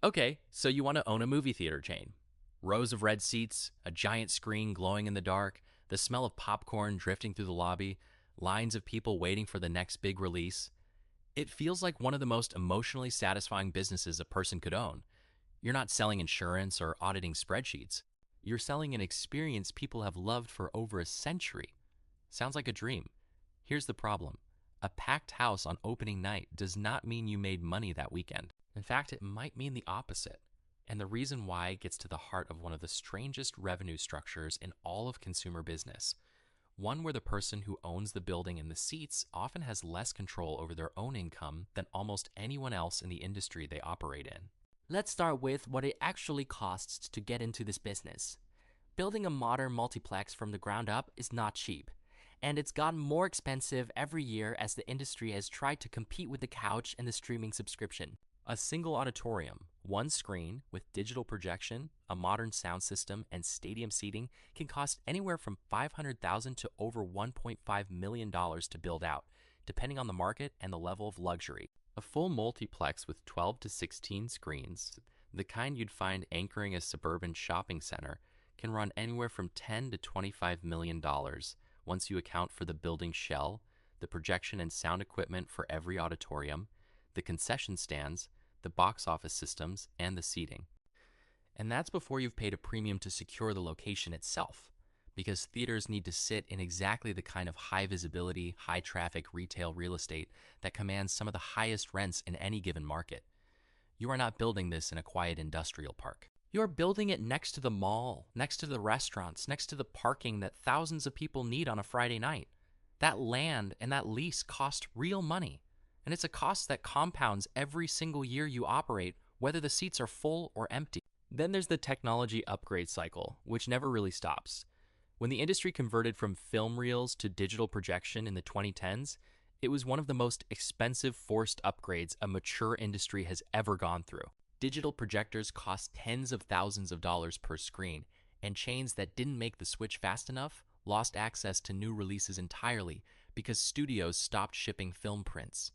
Okay, so you want to own a movie theater chain. Rows of red seats, a giant screen glowing in the dark, the smell of popcorn drifting through the lobby, lines of people waiting for the next big release. It feels like one of the most emotionally satisfying businesses a person could own. You're not selling insurance or auditing spreadsheets. You're selling an experience people have loved for over a century. Sounds like a dream. Here's the problem. A packed house on opening night does not mean you made money that weekend. In fact, it might mean the opposite. And the reason why gets to the heart of one of the strangest revenue structures in all of consumer business. One where the person who owns the building and the seats often has less control over their own income than almost anyone else in the industry they operate in. Let's start with what it actually costs to get into this business. Building a modern multiplex from the ground up is not cheap, and it's gotten more expensive every year as the industry has tried to compete with the couch and the streaming subscription. A single auditorium, one screen with digital projection, a modern sound system, and stadium seating can cost anywhere from $500,000 to over $1.5 million to build out, depending on the market and the level of luxury. A full multiplex with 12 to 16 screens, the kind you'd find anchoring a suburban shopping center, can run anywhere from $10 to $25 million once you account for the building shell, the projection and sound equipment for every auditorium, the concession stands, the box office systems, and the seating. And that's before you've paid a premium to secure the location itself, because theaters need to sit in exactly the kind of high visibility, high traffic retail real estate that commands some of the highest rents in any given market. You are not building this in a quiet industrial park. You're building it next to the mall, next to the restaurants, next to the parking that thousands of people need on a Friday night. That land and that lease cost real money. And it's a cost that compounds every single year you operate, whether the seats are full or empty. Then there's the technology upgrade cycle, which never really stops. When the industry converted from film reels to digital projection in the 2010s, it was one of the most expensive forced upgrades a mature industry has ever gone through. Digital projectors cost tens of thousands of dollars per screen, and chains that didn't make the switch fast enough lost access to new releases entirely because studios stopped shipping film prints.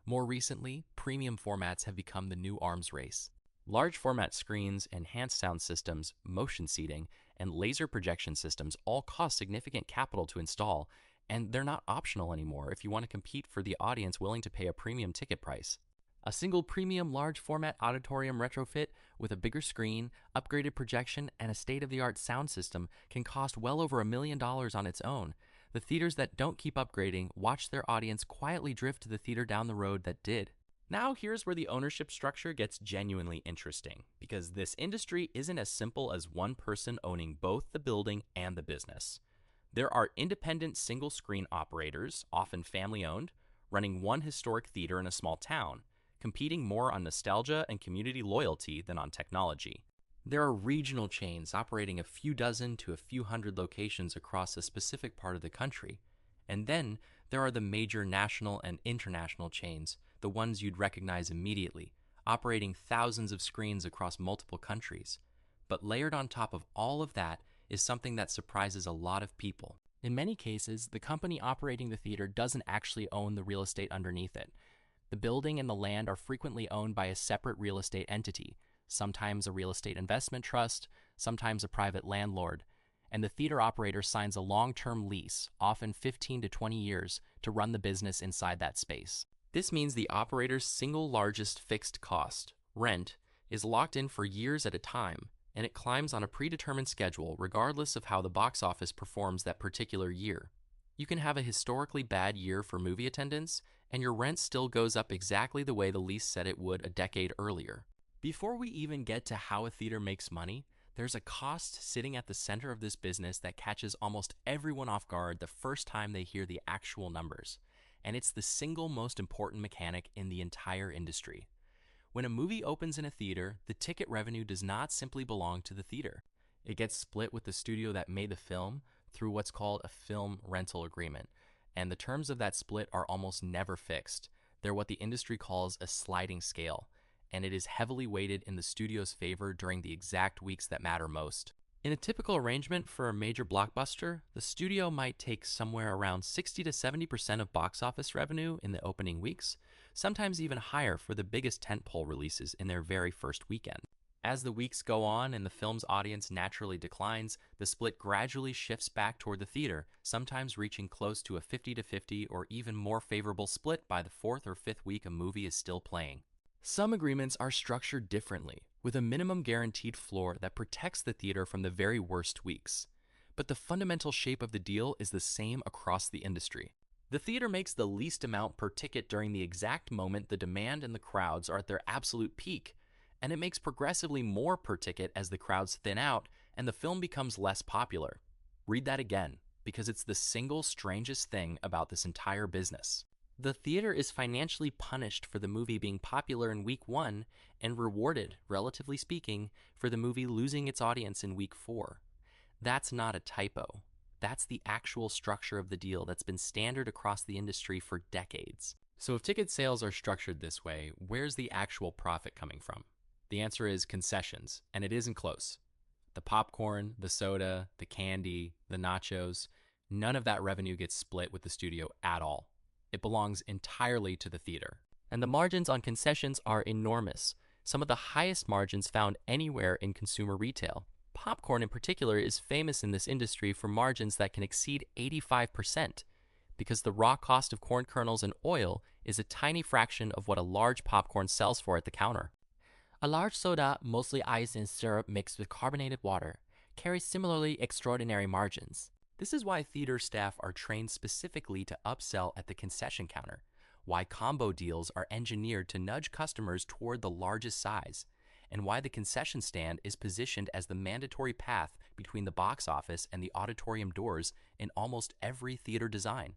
More recently, premium formats have become the new arms race. Large format screens, enhanced sound systems, motion seating, and laser projection systems all cost significant capital to install, and they're not optional anymore if you want to compete for the audience willing to pay a premium ticket price. A single premium large format auditorium retrofit with a bigger screen, upgraded projection, and a state-of-the-art sound system can cost well over $1 million on its own. The theaters that don't keep upgrading watch their audience quietly drift to the theater down the road that did. Now here's where the ownership structure gets genuinely interesting, because this industry isn't as simple as one person owning both the building and the business. There are independent single-screen operators, often family-owned, running one historic theater in a small town, competing more on nostalgia and community loyalty than on technology. There are regional chains operating a few dozen to a few hundred locations across a specific part of the country. And then there are the major national and international chains, the ones you'd recognize immediately, operating thousands of screens across multiple countries. But layered on top of all of that is something that surprises a lot of people. In many cases, the company operating the theater doesn't actually own the real estate underneath it. The building and the land are frequently owned by a separate real estate entity, sometimes a real estate investment trust, sometimes a private landlord, and the theater operator signs a long-term lease, often 15 to 20 years, to run the business inside that space. This means the operator's single largest fixed cost, rent, is locked in for years at a time, and it climbs on a predetermined schedule regardless of how the box office performs that particular year. You can have a historically bad year for movie attendance, and your rent still goes up exactly the way the lease said it would a decade earlier. Before we even get to how a theater makes money, there's a cost sitting at the center of this business that catches almost everyone off guard the first time they hear the actual numbers, and it's the single most important mechanic in the entire industry. When a movie opens in a theater, the ticket revenue does not simply belong to the theater. It gets split with the studio that made the film through what's called a film rental agreement, and the terms of that split are almost never fixed. They're what the industry calls a sliding scale, and it is heavily weighted in the studio's favor during the exact weeks that matter most. In a typical arrangement for a major blockbuster, the studio might take somewhere around 60 to 70% of box office revenue in the opening weeks, sometimes even higher for the biggest tentpole releases in their very first weekend. As the weeks go on and the film's audience naturally declines, the split gradually shifts back toward the theater, sometimes reaching close to a 50-50 or even more favorable split by the fourth or fifth week a movie is still playing. Some agreements are structured differently, with a minimum guaranteed floor that protects the theater from the very worst weeks. But the fundamental shape of the deal is the same across the industry. The theater makes the least amount per ticket during the exact moment the demand and the crowds are at their absolute peak, and it makes progressively more per ticket as the crowds thin out and the film becomes less popular. Read that again, because it's the single strangest thing about this entire business. The theater is financially punished for the movie being popular in week 1 and rewarded, relatively speaking, for the movie losing its audience in week 4. That's not a typo. That's the actual structure of the deal that's been standard across the industry for decades. So if ticket sales are structured this way, where's the actual profit coming from? The answer is concessions, and it isn't close. The popcorn, the soda, the candy, the nachos, none of that revenue gets split with the studio at all. It belongs entirely to the theater. And the margins on concessions are enormous, some of the highest margins found anywhere in consumer retail. Popcorn in particular is famous in this industry for margins that can exceed 85%, because the raw cost of corn kernels and oil is a tiny fraction of what a large popcorn sells for at the counter. A large soda, mostly ice and syrup mixed with carbonated water, carries similarly extraordinary margins. This is why theater staff are trained specifically to upsell at the concession counter, why combo deals are engineered to nudge customers toward the largest size, and why the concession stand is positioned as the mandatory path between the box office and the auditorium doors in almost every theater design.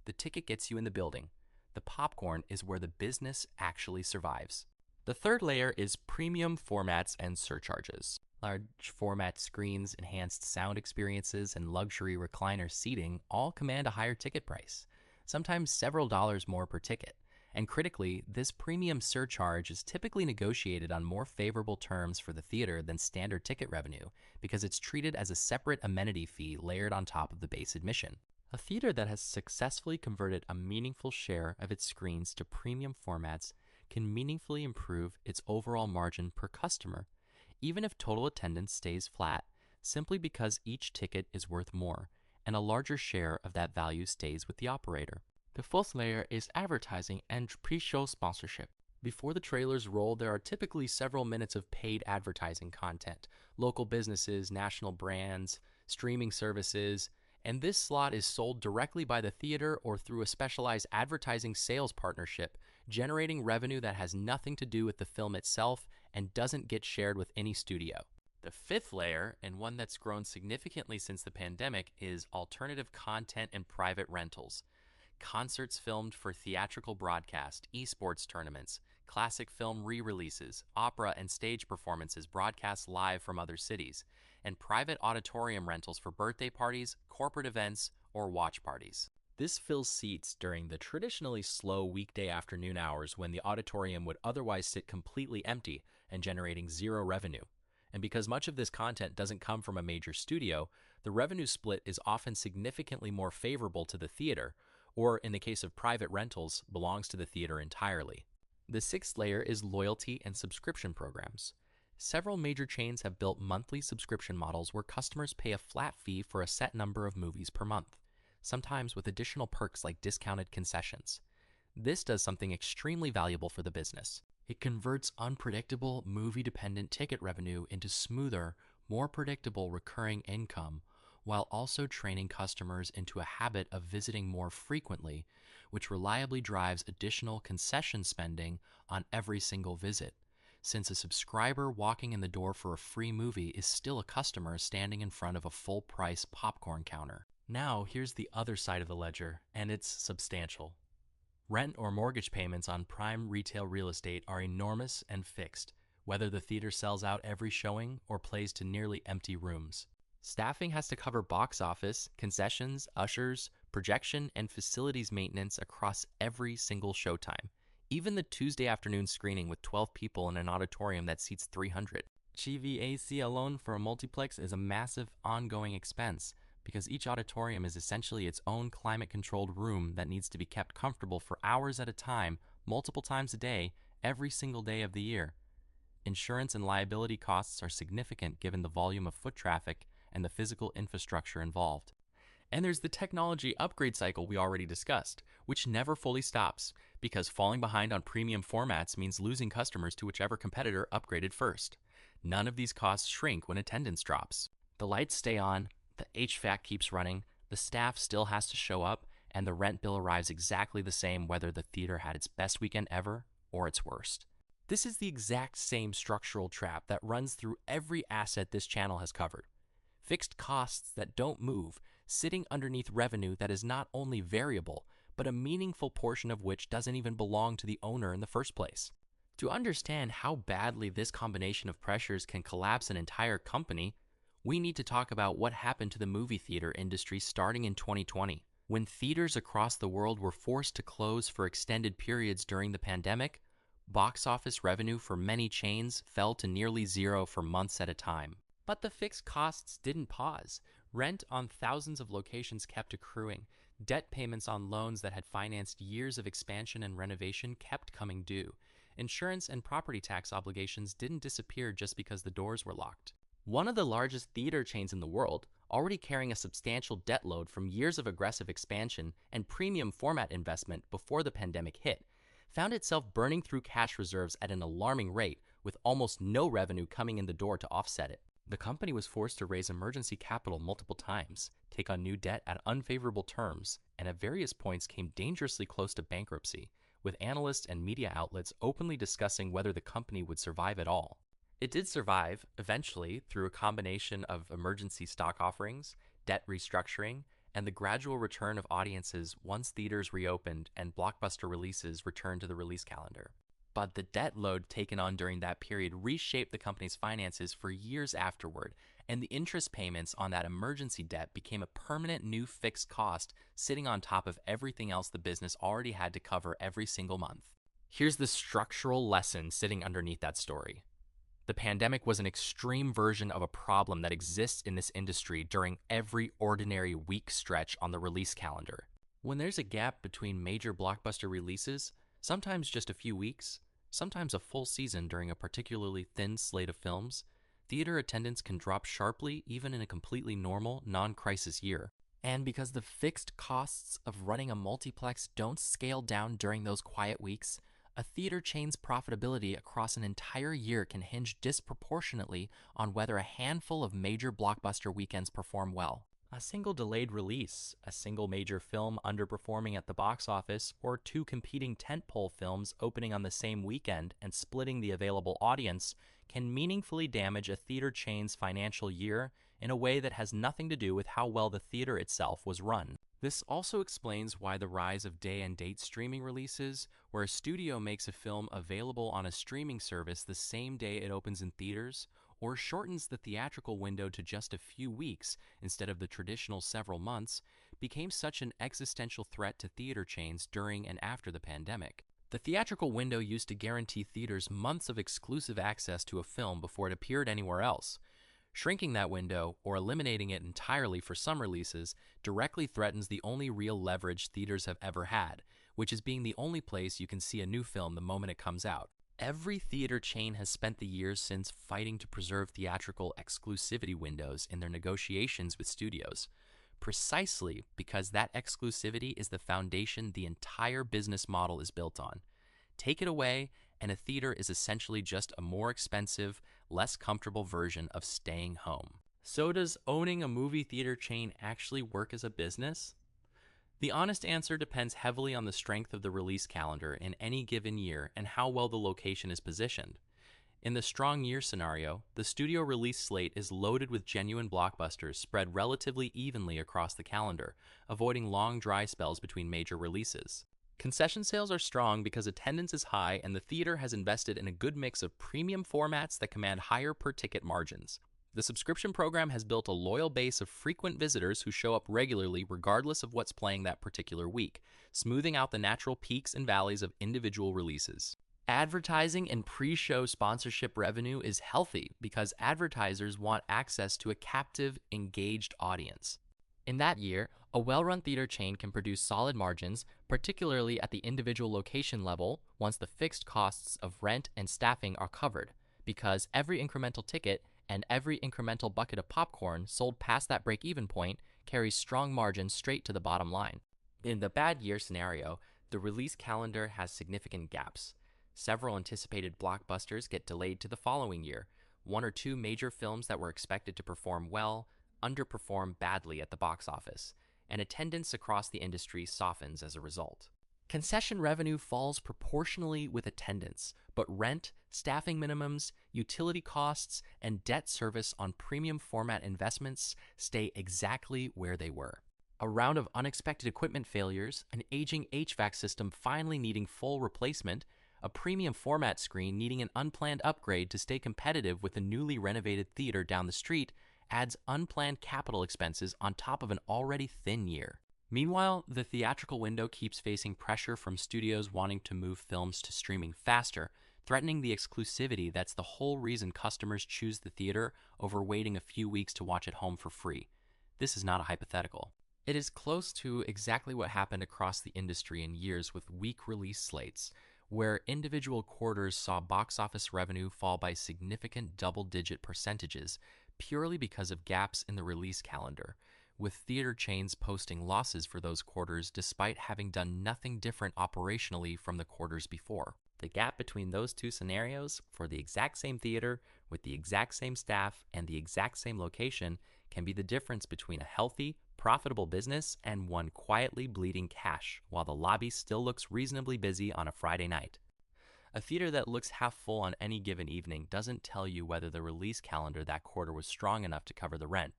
The ticket gets you in the building. The popcorn is where the business actually survives. The third layer is premium formats and surcharges. Large format screens, enhanced sound experiences, and luxury recliner seating all command a higher ticket price, sometimes several dollars more per ticket. And critically, this premium surcharge is typically negotiated on more favorable terms for the theater than standard ticket revenue because it's treated as a separate amenity fee layered on top of the base admission. A theater that has successfully converted a meaningful share of its screens to premium formats can meaningfully improve its overall margin per customer, even if total attendance stays flat, simply because each ticket is worth more, and a larger share of that value stays with the operator. The fourth layer is advertising and pre-show sponsorship. Before the trailers roll, there are typically several minutes of paid advertising content, local businesses, national brands, streaming services, and this slot is sold directly by the theater or through a specialized advertising sales partnership, generating revenue that has nothing to do with the film itself and doesn't get shared with any studio. The fifth layer, and one that's grown significantly since the pandemic, is alternative content and private rentals. Concerts filmed for theatrical broadcast, esports tournaments, classic film re-releases, opera and stage performances broadcast live from other cities, and private auditorium rentals for birthday parties, corporate events, or watch parties. This fills seats during the traditionally slow weekday afternoon hours when the auditorium would otherwise sit completely empty and generating zero revenue. And because much of this content doesn't come from a major studio, the revenue split is often significantly more favorable to the theater, or in the case of private rentals, belongs to the theater entirely. The sixth layer is loyalty and subscription programs. Several major chains have built monthly subscription models where customers pay a flat fee for a set number of movies per month, sometimes with additional perks like discounted concessions. This does something extremely valuable for the business. It converts unpredictable, movie-dependent ticket revenue into smoother, more predictable recurring income, while also training customers into a habit of visiting more frequently, which reliably drives additional concession spending on every single visit, since a subscriber walking in the door for a free movie is still a customer standing in front of a full-price popcorn counter. Now, here's the other side of the ledger, and it's substantial. Rent or mortgage payments on prime retail real estate are enormous and fixed, whether the theater sells out every showing or plays to nearly empty rooms. Staffing has to cover box office, concessions, ushers, projection, and facilities maintenance across every single showtime, even the Tuesday afternoon screening with 12 people in an auditorium that seats 300. GVAC alone for a multiplex is a massive ongoing expense, because each auditorium is essentially its own climate-controlled room that needs to be kept comfortable for hours at a time, multiple times a day, every single day of the year. Insurance and liability costs are significant given the volume of foot traffic and the physical infrastructure involved. And there's the technology upgrade cycle we already discussed, which never fully stops, because falling behind on premium formats means losing customers to whichever competitor upgraded first. None of these costs shrink when attendance drops. The lights stay on, the HVAC keeps running, the staff still has to show up, and the rent bill arrives exactly the same whether the theater had its best weekend ever or its worst. This is the exact same structural trap that runs through every asset this channel has covered. Fixed costs that don't move, sitting underneath revenue that is not only variable, but a meaningful portion of which doesn't even belong to the owner in the first place. To understand how badly this combination of pressures can collapse an entire company, we need to talk about what happened to the movie theater industry starting in 2020. When theaters across the world were forced to close for extended periods during the pandemic, box office revenue for many chains fell to nearly zero for months at a time. But the fixed costs didn't pause. Rent on thousands of locations kept accruing. Debt payments on loans that had financed years of expansion and renovation kept coming due. Insurance and property tax obligations didn't disappear just because the doors were locked. One of the largest theater chains in the world, already carrying a substantial debt load from years of aggressive expansion and premium format investment before the pandemic hit, found itself burning through cash reserves at an alarming rate, with almost no revenue coming in the door to offset it. The company was forced to raise emergency capital multiple times, take on new debt at unfavorable terms, and at various points came dangerously close to bankruptcy, with analysts and media outlets openly discussing whether the company would survive at all. It did survive, eventually, through a combination of emergency stock offerings, debt restructuring, and the gradual return of audiences once theaters reopened and blockbuster releases returned to the release calendar. But the debt load taken on during that period reshaped the company's finances for years afterward, and the interest payments on that emergency debt became a permanent new fixed cost sitting on top of everything else the business already had to cover every single month. Here's the structural lesson sitting underneath that story. The pandemic was an extreme version of a problem that exists in this industry during every ordinary week stretch on the release calendar. When there's a gap between major blockbuster releases, sometimes just a few weeks, sometimes a full season during a particularly thin slate of films, theater attendance can drop sharply even in a completely normal, non-crisis year. And because the fixed costs of running a multiplex don't scale down during those quiet weeks, a theater chain's profitability across an entire year can hinge disproportionately on whether a handful of major blockbuster weekends perform well. A single delayed release, a single major film underperforming at the box office, or two competing tentpole films opening on the same weekend and splitting the available audience can meaningfully damage a theater chain's financial year in a way that has nothing to do with how well the theater itself was run. This also explains why the rise of day and date streaming releases, where a studio makes a film available on a streaming service the same day it opens in theaters, or shortens the theatrical window to just a few weeks instead of the traditional several months, became such an existential threat to theater chains during and after the pandemic. The theatrical window used to guarantee theaters months of exclusive access to a film before it appeared anywhere else. Shrinking that window, or eliminating it entirely for some releases, directly threatens the only real leverage theaters have ever had, which is being the only place you can see a new film the moment it comes out. Every theater chain has spent the years since fighting to preserve theatrical exclusivity windows in their negotiations with studios, precisely because that exclusivity is the foundation the entire business model is built on. Take it away, and a theater is essentially just a more expensive, less comfortable version of staying home. So does owning a movie theater chain actually work as a business? The honest answer depends heavily on the strength of the release calendar in any given year and how well the location is positioned. In the strong year scenario, the studio release slate is loaded with genuine blockbusters spread relatively evenly across the calendar, avoiding long dry spells between major releases. Concession sales are strong because attendance is high and the theater has invested in a good mix of premium formats that command higher per-ticket margins. The subscription program has built a loyal base of frequent visitors who show up regularly regardless of what's playing that particular week, smoothing out the natural peaks and valleys of individual releases. Advertising and pre-show sponsorship revenue is healthy because advertisers want access to a captive, engaged audience. In that year, A well-run theater chain can produce solid margins, particularly at the individual location level once the fixed costs of rent and staffing are covered, because every incremental ticket and every incremental bucket of popcorn sold past that break-even point carries strong margins straight to the bottom line. In the bad year scenario, the release calendar has significant gaps. Several anticipated blockbusters get delayed to the following year. One or two major films that were expected to perform well underperform badly at the box office, and attendance across the industry softens as a result. Concession revenue falls proportionally with attendance, but rent, staffing minimums, utility costs, and debt service on premium format investments stay exactly where they were. A round of unexpected equipment failures, an aging HVAC system finally needing full replacement, a premium format screen needing an unplanned upgrade to stay competitive with a newly renovated theater down the street adds unplanned capital expenses on top of an already thin year. Meanwhile, the theatrical window keeps facing pressure from studios wanting to move films to streaming faster, threatening the exclusivity that's the whole reason customers choose the theater over waiting a few weeks to watch at home for free. This is not a hypothetical. It is close to exactly what happened across the industry in years with weak release slates, where individual quarters saw box office revenue fall by significant double-digit percentages purely because of gaps in the release calendar, with theater chains posting losses for those quarters despite having done nothing different operationally from the quarters before. The gap between those two scenarios for the exact same theater, with the exact same staff, and the exact same location can be the difference between a healthy, profitable business and one quietly bleeding cash while the lobby still looks reasonably busy on a Friday night. A theater that looks half full on any given evening doesn't tell you whether the release calendar that quarter was strong enough to cover the rent,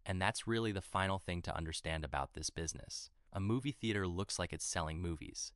and that's really the final thing to understand about this business. A movie theater looks like it's selling movies.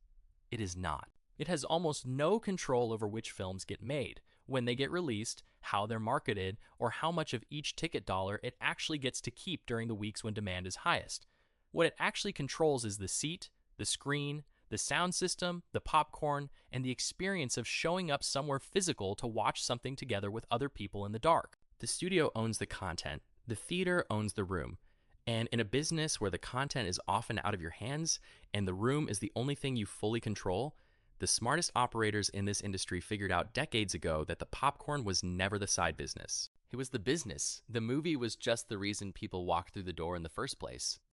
It is not. It has almost no control over which films get made, when they get released, how they're marketed, or how much of each ticket dollar it actually gets to keep during the weeks when demand is highest. What it actually controls is the seat, the screen, the sound system, the popcorn, and the experience of showing up somewhere physical to watch something together with other people in the dark. The studio owns the content, the theater owns the room. And in a business where the content is often out of your hands and the room is the only thing you fully control, the smartest operators in this industry figured out decades ago that the popcorn was never the side business. It was the business. The movie was just the reason people walked through the door in the first place.